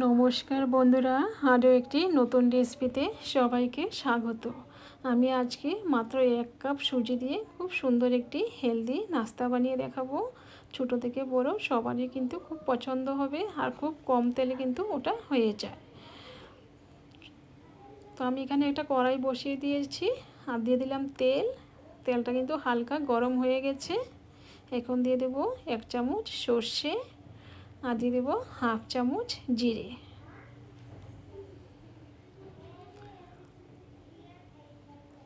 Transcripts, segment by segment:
নমস্কার বন্ধুরা, আরও একটি নতুন রেসিপিতে সবাইকে স্বাগত। আমি আজকে মাত্র 1 কাপ সুজি দিয়ে খুব সুন্দর একটি হেলদি নাস্তা বানিয়ে দেখাবো। ছোট থেকে বড় সবারই কিন্তু খুব পছন্দ হবে আর খুব কম তেলে কিন্তু ওটা হয়ে যায়। তো আমি এখানে একটা কড়াই বসিয়ে দিয়েছি আর দিয়ে দিলাম তেল। তেলটা কিন্তু হালকা গরম হয়ে গেছে। এখন দিয়ে দেবো 1 চামচ সর্ষে আর দিয়ে দেবো 1/2 চামচ জিরে।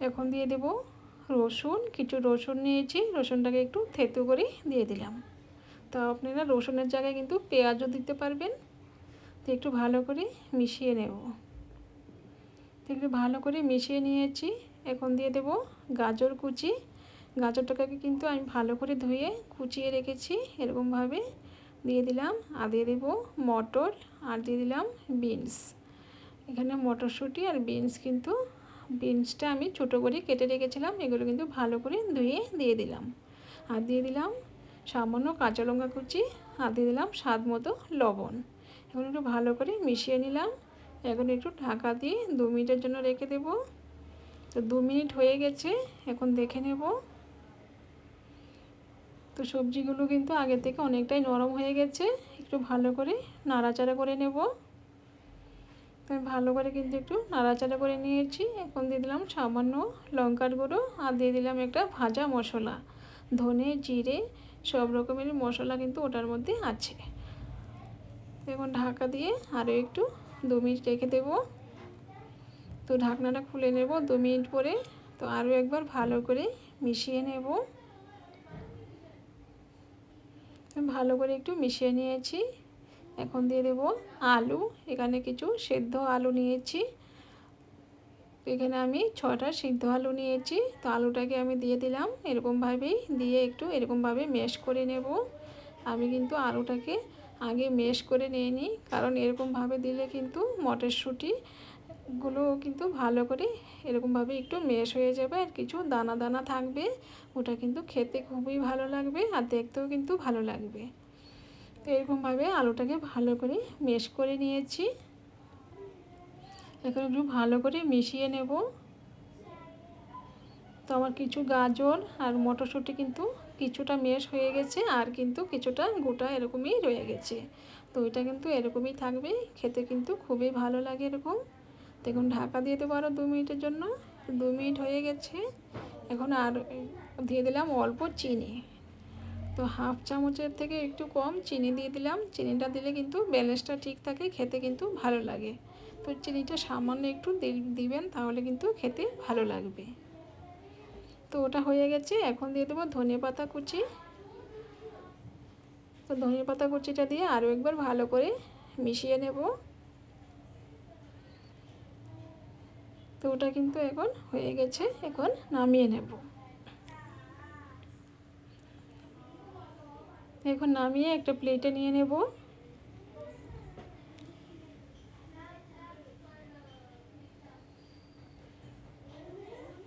এখন দিয়ে দেব রসুন, কিছু রসুন নিয়েছি, রসুনটাকে একটু থেতো করে দিয়ে দিলাম। তো আপনারা রসুনের জায়গায় কিন্তু পেঁয়াজও দিতে পারবেন। তো একটু ভালো করে মিশিয়ে নেব। তো একটু ভালো করে মিশিয়ে নিয়েছি। এখন দিয়ে দেব গাজর কুচি। গাজরটাকে কিন্তু আমি ভালো করে ধুয়ে কুচিয়ে রেখেছি, এরকমভাবে দিয়ে দিলাম। আর দিয়ে দেব মটর আর দিয়ে দিলাম বিনস। এখানে মটরশুঁটি আর বিনসটা আমি ছোটো করে কেটে রেখেছিলাম, এগুলো কিন্তু ভালো করে ধুয়ে দিয়ে দিলাম। আর দিয়ে দিলাম সামান্য কাঁচা লঙ্কা কুচি আর দিয়ে দিলাম স্বাদ মতো লবণ। এখন একটু ভালো করে মিশিয়ে নিলাম। এখন একটু ঢাকা দিয়ে 2 মিনিটের জন্য রেখে দেব। তো 2 মিনিট হয়ে গেছে, এখন দেখে নেব। তো সবজিগুলো কিন্তু আগে থেকে অনেকটাই নরম হয়ে গেছে। একটু ভালো করে নাড়াচাড়া করে নেব। আমি ভালো করে কিন্তু একটু নাড়াচাড়া করে নিয়েছি। এখন দিয়ে দিলাম সামান্য লঙ্কার গুঁড়ো আর দিয়ে দিলাম একটা ভাজা মশলা, ধনে জিরে সব রকমের মশলা কিন্তু ওটার মধ্যে আছে। এখন ঢাকা দিয়ে আরও একটু 2 মিনিট রেখে দেব। তো ঢাকনাটা খুলে নেব 2 মিনিট পরে। তো আরও একবার ভালো করে মিশিয়ে নেব। ভালো করে একটু মিশিয়ে নিয়েছি। এখন দিয়ে দেব আলু। এখানে কিছু সেদ্ধ আলু নিয়েছি। এখানে আমি 6টা সিদ্ধ আলু নিয়েছি। তো আলুটাকে আমি দিয়ে দিলাম, এরকমভাবেই দিয়ে একটু এরকমভাবে ম্যাশ করে নেব। আমি কিন্তু আলুটাকে আগে ম্যাশ করে নিইনি, কারণ এরকমভাবে দিলে কিন্তু মটরশুঁটিগুলো কিন্তু ভালো করে এরকমভাবে একটু ম্যাশ হয়ে যাবে আর কিছু দানা দানা থাকবে। ওটা কিন্তু খেতে খুবই ভালো লাগবে আর দেখতেও কিন্তু ভালো লাগবে। তো এরকমভাবে আলুটাকে ভালো করে ম্যাশ করে নিয়েছি। এখন একটু ভালো করে মিশিয়ে নেব। তো আমার কিছু গাজর আর মটরশুঁটি কিন্তু কিছুটা ম্যাশ হয়ে গেছে আর কিন্তু কিছুটা গোটা এরকমই রয়ে গেছে। তো এটা কিন্তু এরকমই থাকবে, খেতে কিন্তু খুবই ভালো লাগে এরকম। দেখুন ঢাকা দিয়ে দেবো আরও 2 মিনিটের জন্য। 2 মিনিট হয়ে গেছে। এখন আর দিয়ে দিলাম অল্প চিনি। তো 1/2 চামচের থেকে একটু কম চিনি দিয়ে দিলাম। চিনিটা দিলে কিন্তু ব্যালেন্সটা ঠিক থাকে, খেতে কিন্তু ভালো লাগে। তো চিনিটা সামান্য একটু দিবেন, তাহলে কিন্তু খেতে ভালো লাগবে। তো ওটা হয়ে গেছে। এখন দিয়ে দেবো ধনেপাতা কুচি। তো ধনেপাতা কুচিটা দিয়ে আরও একবার ভালো করে মিশিয়ে নেব। তো ওটা কিন্তু এখন হয়ে গেছে, এখন নামিয়ে নেব। এখন নামিয়ে একটা প্লেটে নিয়ে নেব।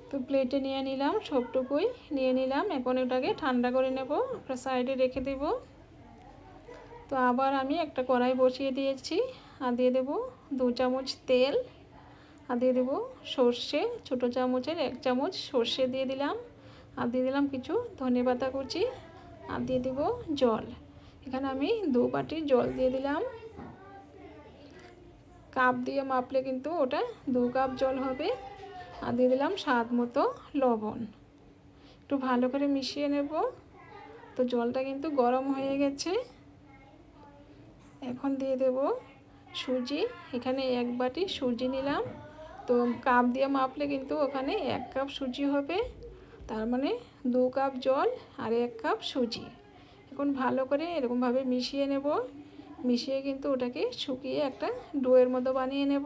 তো প্লেটে নিয়ে নিলাম, সবটুকুই নিয়ে নিলাম। এখন ওটাকে ঠান্ডা করে নেব, একটা সাইডে রেখে দেব। তো আবার আমি একটা কড়াই বসিয়ে দিয়েছি আর দিয়ে দেব 2 চামচ তেল আর দিয়ে দেবো সর্ষে, ছোটো চামচের 1 চামচ সর্ষে দিয়ে দিলাম। আর দিয়ে দিলাম কিছু ধনেপাতা কুচি আর দিয়ে দেবো জল। এখানে আমি 2 বাটি জল দিয়ে দিলাম। কাপ দিয়ে মাপলে কিন্তু ওটা 2 কাপ জল হবে। আর দিয়ে দিলাম স্বাদ মতো লবণ। একটু ভালো করে মিশিয়ে নেব। তো জলটা কিন্তু গরম হয়ে গেছে। এখন দিয়ে দেব সুজি। এখানে 1 বাটি সুজি নিলাম। তো কাপ দিয়ে মাপলে কিন্তু ওখানে 1 কাপ সুজি হবে, তার মানে 2 কাপ জল আর 1 কাপ সুজি। এখন ভালো করে এরকমভাবে মিশিয়ে নেব। মিশিয়ে কিন্তু ওটাকে শুকিয়ে একটা ডোয়ের মতো বানিয়ে নেব।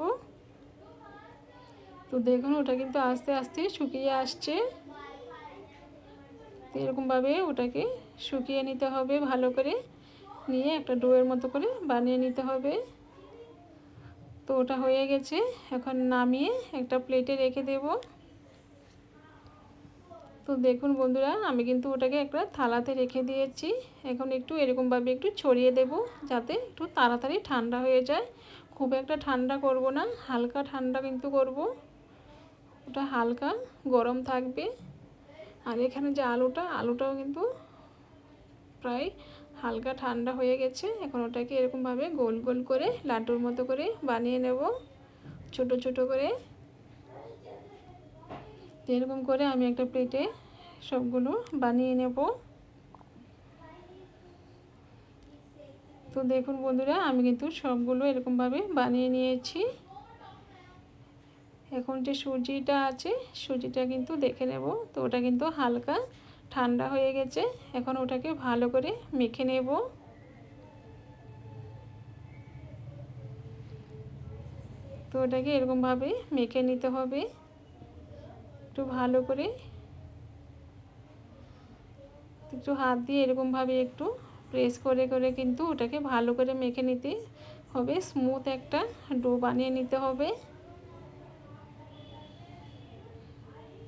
তো দেখুন ওটা কিন্তু আস্তে আস্তে শুকিয়ে আসছে। তো এরকমভাবে ওটাকে শুকিয়ে নিতে হবে, ভালো করে নিয়ে একটা ডোয়ের মতো করে বানিয়ে নিতে হবে। তো ওটা হয়ে গেছে। এখন নামিয়ে একটা প্লেটে রেখে দেব। তো দেখুন বন্ধুরা, আমি কিন্তু ওটাকে একটা থালাতে রেখে দিয়েছি। এখন একটু এরকমভাবে একটু ছড়িয়ে দেব, যাতে একটু তাড়াতাড়ি ঠান্ডা হয়ে যায়। খুব একটা ঠান্ডা করব না, হালকা ঠান্ডা কিন্তু করব, ওটা হালকা গরম থাকবে। আর এখানে যে আলুটাও কিন্তু প্রায় হালকা ঠান্ডা হয়ে গেছে। এখন ওটাকে এরকমভাবে গোল গোল করে লাড্ডুর মতো করে বানিয়ে নেব, ছোট ছোট করে। এরকম করে আমি একটা প্লেটে সবগুলো বানিয়ে নেব। তো দেখুন বন্ধুরা, আমি কিন্তু সবগুলো এরকমভাবে বানিয়ে নিয়েছি। এখন যে সুজিটা আছে, সুজিটা কিন্তু দেখে নেব। তো ওটা কিন্তু হালকা ঠান্ডা হয়ে গেছে। এখন ওটাকে ভালো করে মেখে নেব। তো ওটাকে এরকমভাবে মেখে নিতে হবে একটু ভালো করে। একটু হাত দিয়ে এরকমভাবে একটু প্রেস করে করে কিন্তু ওটাকে ভালো করে মেখে নিতে হবে। স্মুথ একটা ডো বানিয়ে নিতে হবে।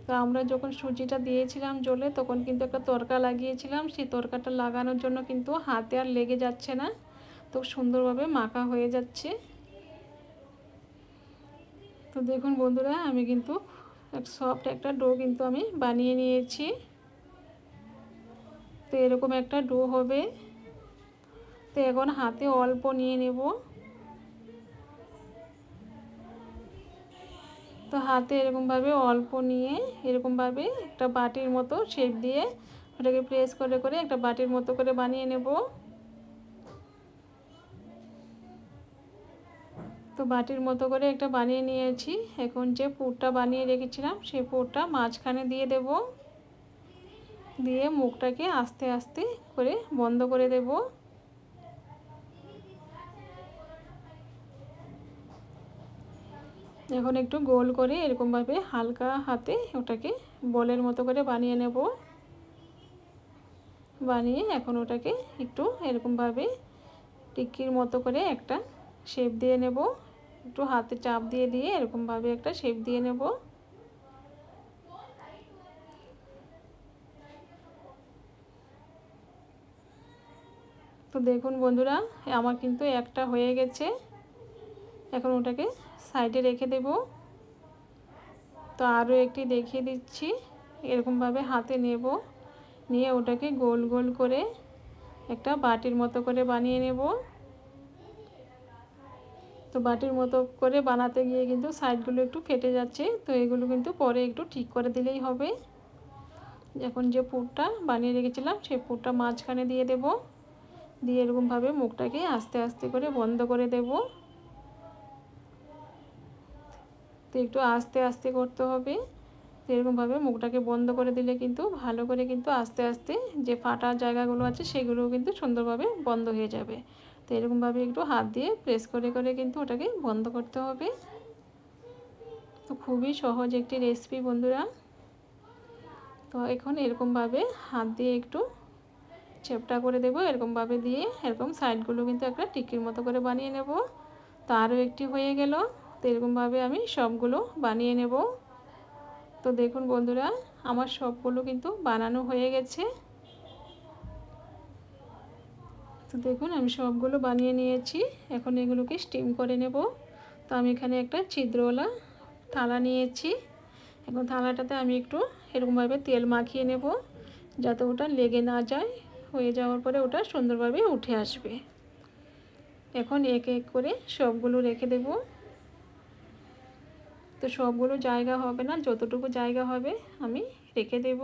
তো আমরা যখন সুজিটা দিয়েছিলাম জলে, তখন কিন্তু একটা তড়কা লাগিয়েছিলাম। সেই তড়কাটা লাগানোর জন্য কিন্তু হাতে আর লেগে যাচ্ছে না, তো সুন্দরভাবে মাখা হয়ে যাচ্ছে। তো দেখুন বন্ধুরা, আমি কিন্তু সফট একটা ডো কিন্তু আমি বানিয়ে নিয়েছি। তো এরকম একটা ডো হবে। তো এখন হাতে অল্প নিয়ে নেব। তো হাতে এরকমভাবে অল্প নিয়ে এরকমভাবে একটা বাটির মতো শেপ দিয়ে ওটাকে প্রেস করে করে একটা বাটির মতো করে বানিয়ে নেব। তো বাটির মতো করে একটা বানিয়ে নিয়েছি। এখন যে পুরটা বানিয়ে রেখেছিলাম সেই পুরটা মাঝখানে দিয়ে দেব। দিয়ে মুখটাকে আস্তে আস্তে করে বন্ধ করে দেব। এখন একটু গোল করে এরকমভাবে হালকা হাতে ওটাকে বলের মতো করে বানিয়ে নেব। বানিয়ে এখন ওটাকে একটু এরকমভাবে টিক্কির মতো করে একটা শেপ দিয়ে নেব। একটু হাতে চাপ দিয়ে দিয়ে এরকমভাবে একটা শেপ দিয়ে নেব। তো দেখুন বন্ধুরা, আমার কিন্তু একটা হয়ে গেছে। এখন ওটাকে সাইডে রেখে দেব। তো আরও একটি দেখিয়ে দিচ্ছি। এরকমভাবে হাতে নেব, নিয়ে ওটাকে গোল গোল করে একটা বাটির মতো করে বানিয়ে নেব। তো বাটির মতো করে বানাতে গিয়ে কিন্তু সাইডগুলো একটু ফেটে যাচ্ছে, তো এগুলো কিন্তু পরে একটু ঠিক করে দিলেই হবে। এখন যে পুরটা বানিয়ে রেখেছিলাম সেই পুরটা মাঝখানে দিয়ে দেব। দিয়ে এরকমভাবে মুখটাকে আস্তে আস্তে করে বন্ধ করে দেব। তো একটু আস্তে আস্তে করতে হবে। তো এরকমভাবে মুখটাকে বন্ধ করে দিলে কিন্তু ভালো করে কিন্তু আস্তে আস্তে যে ফাটা জায়গাগুলো আছে সেগুলোও কিন্তু সুন্দরভাবে বন্ধ হয়ে যাবে। তো এরকমভাবে একটু হাত দিয়ে প্রেস করে করে কিন্তু ওটাকে বন্ধ করতে হবে। তো খুবই সহজ একটি রেসিপি বন্ধুরা। তো এখন এরকমভাবে হাত দিয়ে একটু চেপটা করে দেবো, এরকমভাবে দিয়ে এরকম সাইডগুলো কিন্তু একটা টিকির মতো করে বানিয়ে নেব। তো আরও একটি হয়ে গেল। তো এরকমভাবে আমি সবগুলো বানিয়ে নেব। তো দেখুন বন্ধুরা, আমার সবগুলো কিন্তু বানানো হয়ে গেছে। তো দেখুন আমি সবগুলো বানিয়ে নিয়েছি। এখন এগুলোকে স্টিম করে নেব। তো আমি এখানে একটা ছিদ্রওয়ালা থালা নিয়েছি। এখন থালাটাতে আমি একটু এরকমভাবে তেল মাখিয়ে নেব, যাতে ওটা লেগে না যায়। হয়ে যাওয়ার পরে ওটা সুন্দরভাবে উঠে আসবে। এখন এক এক করে সবগুলো রেখে দেব। তো সবগুলো জায়গা হবে না, যতটুকু জায়গা হবে আমি রেখে দেব।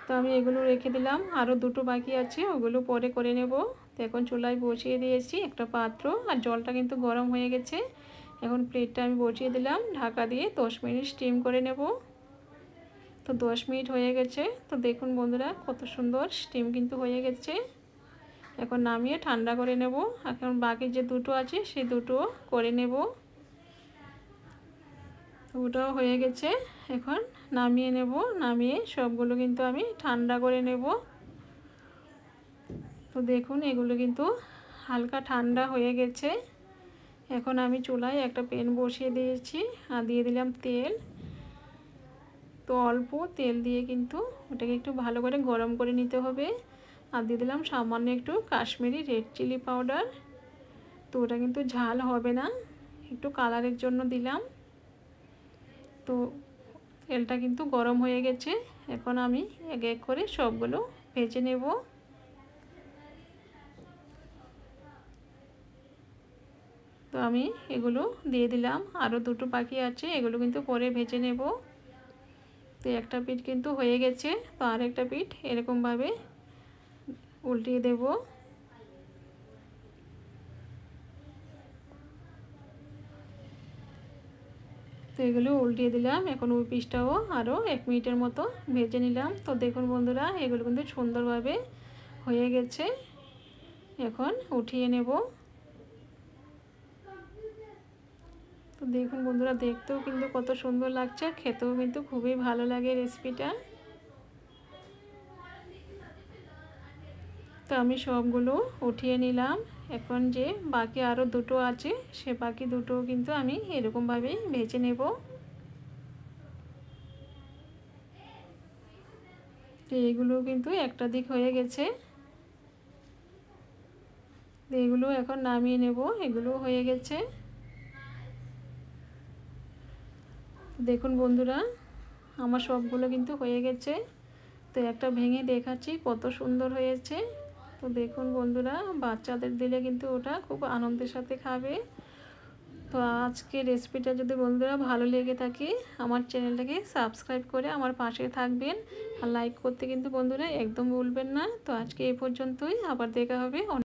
তো আমি এগুলো রেখে দিলাম। আরও দুটো বাকি আছে, ওগুলো পরে করে নেব। তো এখন চুলায় বসিয়ে দিয়েছি একটা পাত্র, আর জলটা কিন্তু গরম হয়ে গেছে। এখন প্লেটটা আমি বসিয়ে দিলাম, ঢাকা দিয়ে 10 মিনিট স্টিম করে নেব। তো 10 মিনিট হয়ে গেছে। তো দেখুন বন্ধুরা, কত সুন্দর স্টিম কিন্তু হয়ে গেছে। এখন নামিয়ে ঠান্ডা করে নেব। এখন বাকি যে দুটো আছে সেই দুটো করে নেব। তো ওটাও হয়ে গেছে। এখন নামিয়ে নেব। নামিয়ে সবগুলো কিন্তু আমি ঠান্ডা করে নেব। তো দেখুন এগুলো কিন্তু হালকা ঠান্ডা হয়ে গেছে। এখন আমি চুলায় একটা প্যান বসিয়ে দিয়েছি আর দিয়ে দিলাম তেল। তো অল্প তেল দিয়ে কিন্তু ওটাকে একটু ভালো করে গরম করে নিতে হবে। আর দিয়ে দিলাম সামান্য একটু কাশ্মীরি রেড চিলি পাউডার। তো ওটা কিন্তু ঝাল হবে না, একটু কালারের জন্য দিলাম। তো তেলটা কিন্তু গরম হয়ে গেছে, এখন আমি এক এক করে সবগুলো ভেজে নেব। তো আমি এগুলো দিয়ে দিলাম, আরও দুটো বাকি আছে, এগুলো কিন্তু পরে ভেজে নেব। তো একটা পিঠ কিন্তু হয়ে গেছে, তো আরেকটা পিঠ এরকমভাবে উল্টিয়ে দেব। তো এগুলো উল্টিয়ে দিলাম, এখন ওই পিসটাও আরও 1 মিনিটের মতো ভেজে নিলাম। তো দেখুন বন্ধুরা, এগুলো কিন্তু সুন্দরভাবে হয়ে গেছে, এখন উঠিয়ে নেব। তো দেখুন বন্ধুরা, দেখতেও কিন্তু কত সুন্দর লাগছে, খেতেও কিন্তু খুবই ভালো লাগে রেসিপিটা। তো আমি সবগুলো উঠিয়ে নিলাম। এখন যে বাকি আরও দুটো আছে, সে বাকি দুটো কিন্তু আমি এরকমভাবেই ভেজে নেব। তো এইগুলো কিন্তু একটা দিক হয়ে গেছে, এগুলো এখন নামিয়ে নেব, এগুলো হয়ে গেছে। দেখুন বন্ধুরা, আমার সবগুলো কিন্তু হয়ে গেছে। তো একটা ভেঙে দেখাচ্ছি কত সুন্দর হয়েছে। তো দেখুন বন্ধুরা, বাচ্চাদের দিলে কিন্তু ওটা খুব আনন্দের সাথে খাবে। তো আজকে রেসিপিটা যদি বন্ধুরা ভালো লেগে থাকে, আমার চ্যানেলটাকে সাবস্ক্রাইব করে আমার পাশে থাকবেন, আর লাইক করতে কিন্তু বন্ধুরা একদম ভুলবেন না। তো আজকে এই পর্যন্তই, আবার দেখা হবে।